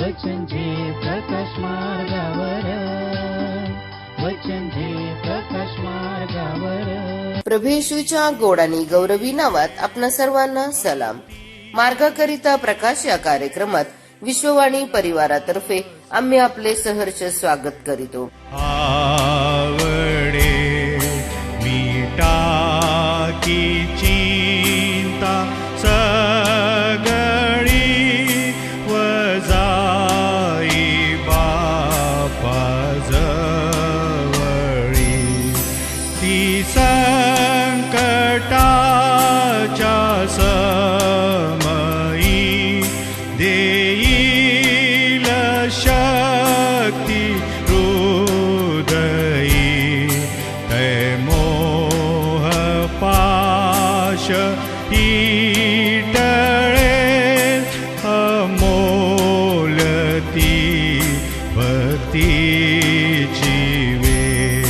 वचन जे प्रकाश मार्गावर, वचन जे प्रकाश मार्गावर. प्रभू येशूच्या गोड आणि गौरवी नावात आपणा सर्वांना सलाम. मार्गाकरिता प्रकाश या कार्यक्रमात विश्ववाणी परिवारातर्फे आम्ही आपले सहर्ष स्वागत करीतो. आवडे मीटाकी चिंता सगळी वजाई बापा जवळी, ती संकटाच्या समयी देईल शक्ती हृदयी. तै मोह पाश ही टळे अमोल ती भक्तीची वेळ.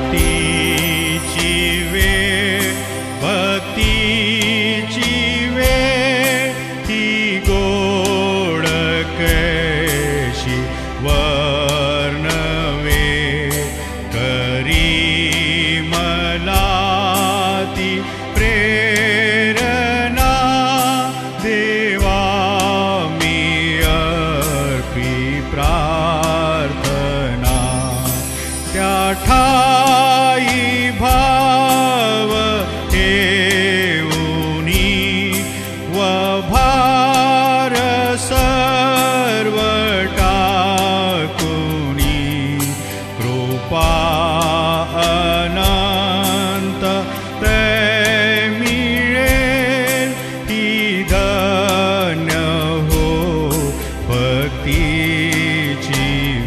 भक्तीची वेळ, भक्तीची वेळ, ती गोड कशी वर्णवे. करी मला ती प्रेरणा, देवा मी अर्पी प्रार्थना. त्या ठाई भाव ठेवूनी व भार सर्व टाकुनी, कृपा अनंत तै मिळेल. ही धन्य हो भक्तीची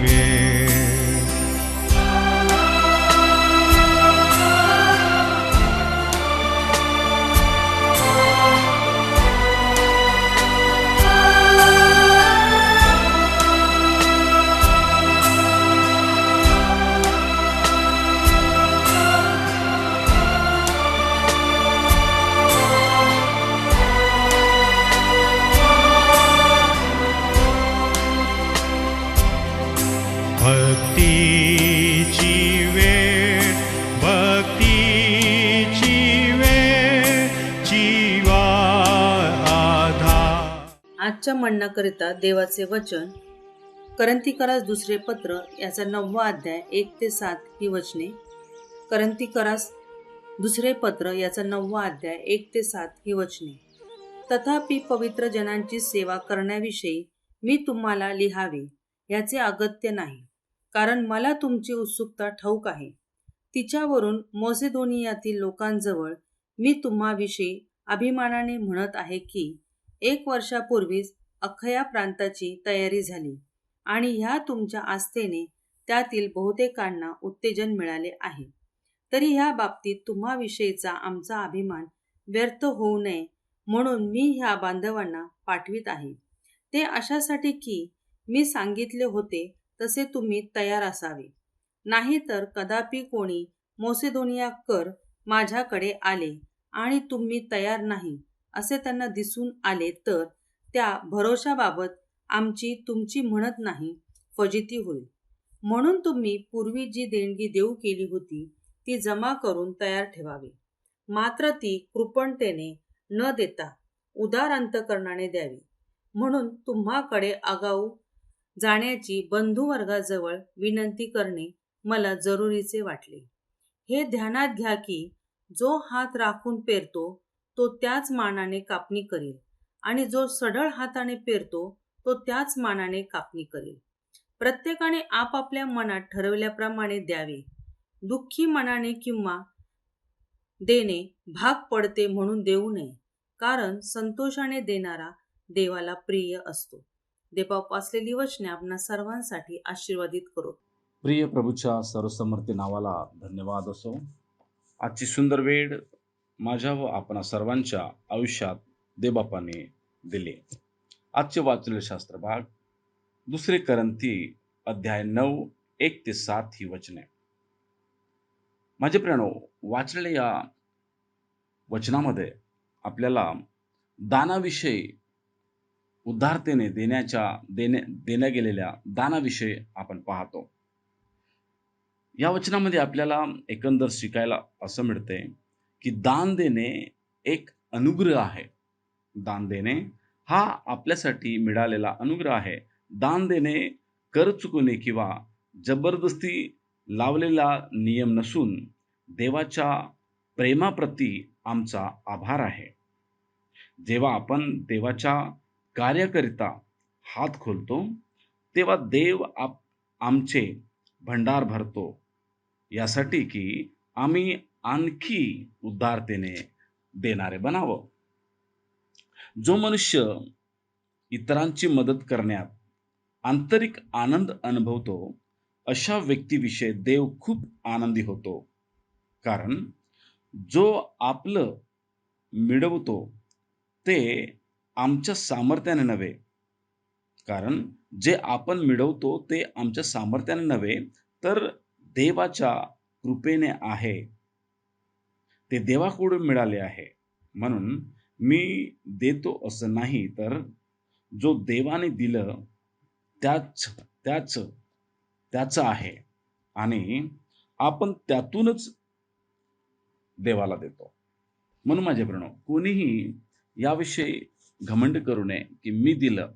वेळ. भक्तीची वेळ, भक्तीची वेळ, जीवा आधार. आजच्या म्हणण्याकरिता देवाचे वचन करंथीकरास दुसरे पत्र याचा 9वा अध्याय 1 ते 7 ही वचने. करंथीकरास दुसरे पत्र याचा 9वा अध्याय 1 ते 7 ही वचने. तथापि पवित्र जनांची सेवा करण्याविषयी मी तुम्हाला लिहावे याचे अगत्य नाही, कारण मला तुमची उत्सुकता ठाऊक आहे. तिच्यावरून मॅसेडोनियातील लोकांजवळ मी तुम्हाविषयी अभिमानाने म्हणत आहे की 1 वर्षापूर्वीच अखया प्रांताची तयारी झाली आणि ह्या तुमच्या आस्थेने त्यातील बहुतेकांना उत्तेजन मिळाले आहे. तरी ह्या बाबतीत तुम्हाविषयीचा आमचा अभिमान व्यर्थ होऊ नये म्हणून मी ह्या बांधवांना पाठवित आहे. ते अशासाठी की मी सांगितले होते तसे तुम्ही तयार असावे. नाहीतर कदापि कोणी मॅसेडोनियाकर माझ्याकडे आले आणि तुम्ही तयार नाही असे त्यांना दिसून आले तर त्या भरोशाबाबत आमची तुमची म्हणत नाही फजिती होईल. म्हणून तुम्ही पूर्वी जी देणगी देऊ केली होती ती जमा करून तयार ठेवावी. मात्र ती कृपणतेने न देता उदार अंतकरणाने द्यावी. म्हणून तुम्हाकडे आगाऊ जाण्याची बंधुवर्गाजवळ विनंती करणे मला जरुरीचे वाटले. हे ध्यानात घ्या की जो हात राखून पेरतो तो त्याच मानाने कापणी करेल आणि जो सढळ हाताने पेरतो तो त्याच मानाने कापणी करेल. प्रत्येकाने आपापल्या मनात ठरवल्याप्रमाणे द्यावे. दुःखी मनाने किंवा देणे भाग पडते म्हणून देऊ नये, कारण संतोषाने देणारा देवाला प्रिय असतो. देवबाप वाचलेली वचने आपणा सर्वांसाठी आशीर्वादित करो. प्रिय प्रभूच्या सर्वसमर्थी नावाला धन्यवाद असो. आजची सुंदर वेळ माझ्या व आपणा सर्वांच्या आयुष्यात देवबापाने दिले. आजचे वाचलेले शास्त्र भाग दुसरे करंथी अध्याय 9 1 ते 7 ही वचने. माझे प्रियानो, वाचलेल्या या वचनामध्ये आपल्याला दानाविषयी, उदारतेने देण्या गेलेल्या दानाविषयी आपण पाहतो. या वचनामध्ये आपल्याला एकंदर शिकायला असं मिळते की दान देणे एक अनुग्रह आहे. दान देणे हा आपल्यासाठी मिळालेला अनुग्रह आहे. दान देणे कर चुकवणे किंवा जबरदस्ती लावलेला नियम नसून देवाच्या प्रेमाप्रती आमचा आभार आहे. जेव्हा आपण देवाच्या कार्याकरिता हात खोलतो तेव्हा देव आमचे भंडार भरतो, यासाठी की आम्ही आणखी उदारतेने देणारे बनावं. जो मनुष्य इतरांची मदत करण्यात आंतरिक आनंद अनुभवतो अशा व्यक्तीविषयी देव खूप आनंदी होतो. कारण जो आपलं मिळवतो ते आमच्या सामर्थ्याने नव्हे, तर देवाच्या कृपेने आहे. ते देवाकडून मिळाले आहे. म्हणून मी देतो असं नाही, तर जो देवाने दिलं त्याच आहे आणि आपण त्यातूनच देवाला देतो. म्हणून माझे प्रिय, कोणीही याविषयी घमंड करू नये की मी दिलं,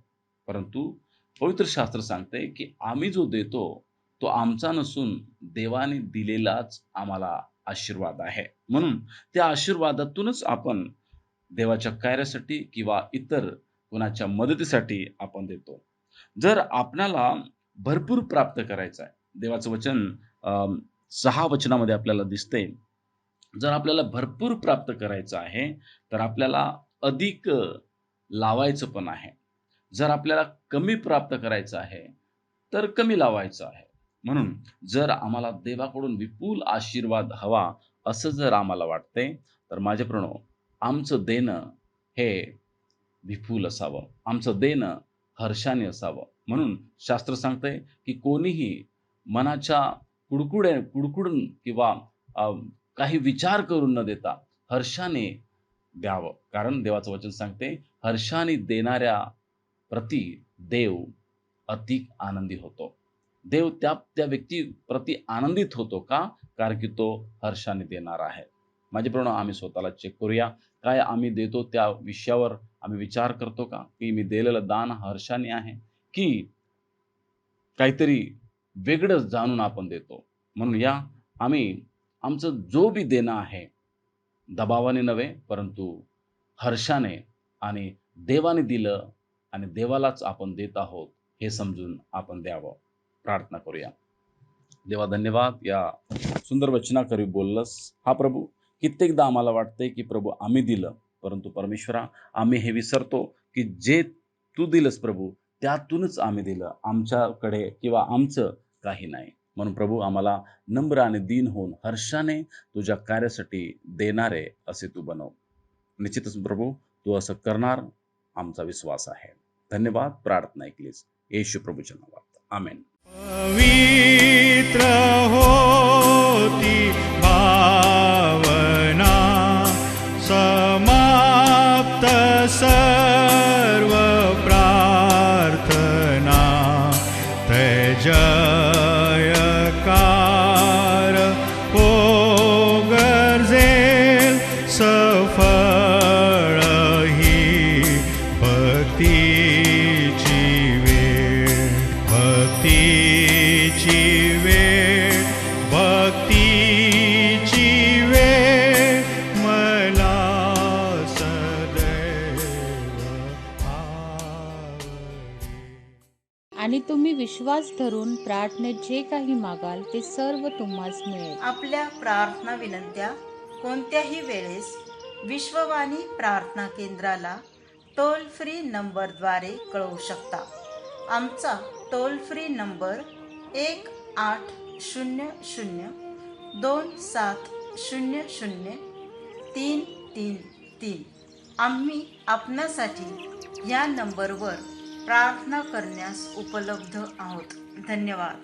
परंतु पवित्र शास्त्र सांगते की आम्ही जो देतो तो आमचा नसून देवाने दिलेलाच आम्हाला आशीर्वाद आहे. म्हणून त्या आशीर्वादातूनच आपण देवाच्या कार्यासाठी किंवा इतर कोणाच्या मदतीसाठी आपण देतो. जर आपल्याला भरपूर प्राप्त करायचं आहे, देवाचं वचन 6 वचनामध्ये आपल्याला दिसते, जर आपल्याला भरपूर प्राप्त करायचं आहे तर आपल्याला अधिक लावायचं पण आहे. जर आपल्याला कमी प्राप्त करायचं आहे तर कमी लावायचं आहे. म्हणून जर आम्हाला देवाकडून विपुल आशीर्वाद हवा असं जर आम्हाला वाटते, तर माझे प्रणव, आमचं देणं हे विपुल असावं, आमचं देणं हर्षाने असावं. म्हणून शास्त्र सांगते की कोणीही मनाच्या कुडकुडून किंवा काही विचार करून न देता हर्षाने द्यावं. कारण देवाचं वचन सांगते, हर्षाने देणाऱ्या प्रति देव अधिक आनंदी होतो. देव त्या व्यक्ती प्रति आनंदित होतो. का? कारण की तो हर्षाने देणार आहे. माझे प्रिय, आम्ही स्वतःला चेक करूया. काय आम्ही देतो त्या विषयावर आम्ही विचार करतो का, की मी दिलेलं दान हर्षाने आहे की काहीतरी वेगळं जाणून आपण देतो. म्हणून आम्ही आमचं जो बी देणं आहे दबावाने नव्हे, परंतु हर्षाने आणि देवाने दिलं आणि देवालाच आपण देत आहोत हे समजून आपण द्यावं. प्रार्थना करूया. देवा, धन्यवाद या सुंदर वचनाकरी बोललंस. हा प्रभू, कित्येकदा आम्हाला वाटतंय की प्रभू आम्ही दिलं, परंतु परमेश्वरा आम्ही हे विसरतो की जे तू दिलंस प्रभू त्यातूनच आम्ही दिलं, आमच्याकडे किंवा आमचं काही नाही. म्हणून प्रभू आम्हाला नम्र आणि दीन होऊन हर्षाने तुझ्या कार्यासाठी देणारे असे तू बनव. निश्चितच प्रभू तू असं करणार आमचा विश्वास आहे. धन्यवाद. प्रार्थना ऐकलीस येशू प्रभूच्या नावात. आमेन. पवित्र होती भावना, समाप्त सर्व प्रार्थना, जयकार हो गरजेल सफळ ही भक्तीची वेळ, भक्तीची वेळ मला सदैव आवडे. आणि तुम्ही विश्वास धरून प्रार्थनेत जे काही मागाल ते सर्व तुम्हास मिळेल. आपल्या प्रार्थना विनंत्या कोणत्याही वेळेस विश्ववाणी प्रार्थना केंद्राला टोल फ्री नंबरद्वारे कळवू शकता. आमचा टोल फ्री नंबर 1800-2700-333. आम्ही आपणासाठी या नंबरवर प्रार्थना करण्यास उपलब्ध आहोत. धन्यवाद.